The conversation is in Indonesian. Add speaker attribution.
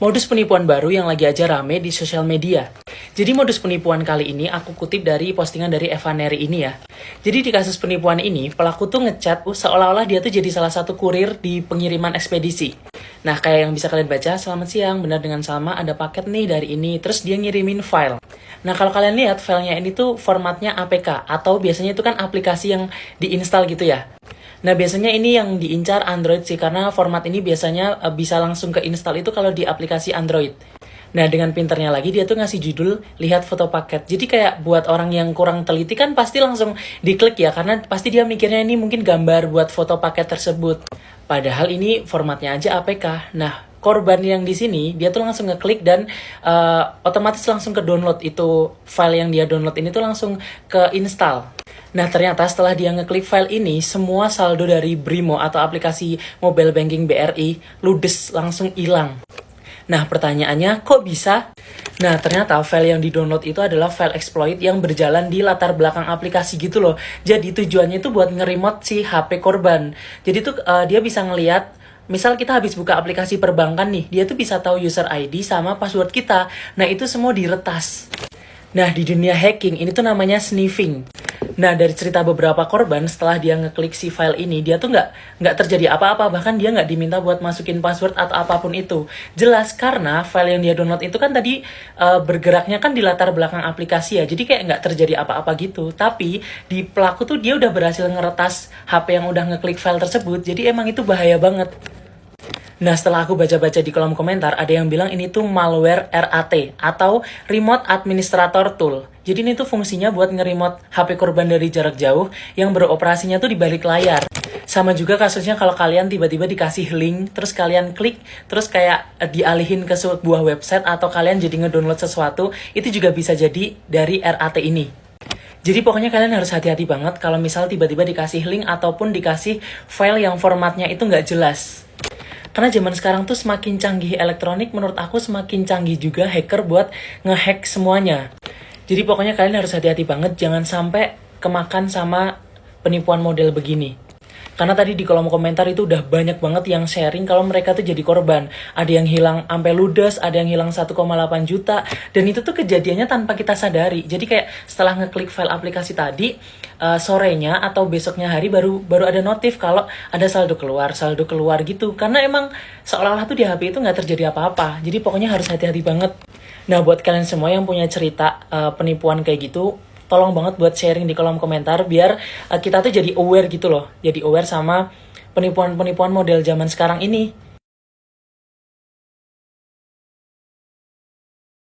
Speaker 1: Modus penipuan baru yang lagi aja rame di sosial media. Jadi modus penipuan kali ini aku kutip dari postingan dari Eva Neri ini ya. Jadi di kasus penipuan ini, pelaku tuh ngechat seolah-olah dia tuh jadi salah satu kurir di pengiriman ekspedisi. Nah, kayak yang bisa kalian baca, selamat siang, benar dengan Salma, ada paket nih dari ini. Terus dia ngirimin file. Nah, kalau kalian lihat filenya ini tuh formatnya APK, atau biasanya itu kan aplikasi yang diinstal gitu ya. Nah, biasanya ini yang diincar Android sih, karena format ini biasanya bisa langsung ke install itu kalau di aplikasi Android. Nah, dengan pinternya lagi, dia tuh ngasih judul, lihat foto paket. Jadi kayak buat orang yang kurang teliti kan pasti langsung diklik ya, karena pasti dia mikirnya ini mungkin gambar buat foto paket tersebut. Padahal ini formatnya aja APK. Nah, korban yang di sini, dia tuh langsung ngeklik dan otomatis langsung ke download itu file yang dia download ini tuh langsung ke install. Nah, ternyata setelah dia ngeklik file ini, semua saldo dari Brimo atau aplikasi mobile banking BRI ludes, langsung hilang. Nah, pertanyaannya, kok bisa? Nah, ternyata file yang di-download itu adalah file exploit yang berjalan di latar belakang aplikasi gitu loh. Jadi tujuannya itu buat nge-remote si HP korban. Jadi tuh dia bisa ngelihat, misal kita habis buka aplikasi perbankan nih, dia tuh bisa tahu user ID sama password kita. Nah, itu semua diretas. Nah, di dunia hacking, ini tuh namanya sniffing. Nah, dari cerita beberapa korban, setelah dia ngeklik si file ini, dia tuh nggak terjadi apa-apa, bahkan dia nggak diminta buat masukin password atau apapun itu. Jelas, karena file yang dia download itu kan tadi bergeraknya kan di latar belakang aplikasi ya, jadi kayak nggak terjadi apa-apa gitu. Tapi, di pelaku tuh dia udah berhasil ngeretas HP yang udah ngeklik file tersebut, jadi emang itu bahaya banget. Nah, setelah aku baca-baca di kolom komentar, ada yang bilang ini tuh malware RAT atau Remote Administrator Tool. Jadi ini tuh fungsinya buat nge-remote HP korban dari jarak jauh yang beroperasinya tuh di balik layar. Sama juga kasusnya kalau kalian tiba-tiba dikasih link, terus kalian klik, terus kayak dialihin ke sebuah website atau kalian jadi ngedownload sesuatu, itu juga bisa jadi dari RAT ini. Jadi pokoknya kalian harus hati-hati banget kalau misal tiba-tiba dikasih link ataupun dikasih file yang formatnya itu nggak jelas. Karena zaman sekarang tuh semakin canggih elektronik, menurut aku semakin canggih juga hacker buat ngehack semuanya. Jadi pokoknya kalian harus hati-hati banget, jangan sampai kemakan sama penipuan model begini. Karena tadi di kolom komentar itu udah banyak banget yang sharing kalau mereka tuh jadi korban. Ada yang hilang sampai ludes, ada yang hilang 1,8 juta. Dan itu tuh kejadiannya tanpa kita sadari. Jadi kayak setelah ngeklik file aplikasi tadi, sorenya atau besoknya hari baru ada notif kalau ada saldo keluar gitu. Karena emang seolah-olah tuh di HP itu nggak terjadi apa-apa. Jadi pokoknya harus hati-hati banget. Nah, buat kalian semua yang punya cerita penipuan kayak gitu, tolong banget buat sharing di kolom komentar biar kita tuh jadi aware gitu loh. Jadi aware sama penipuan-penipuan model zaman sekarang ini.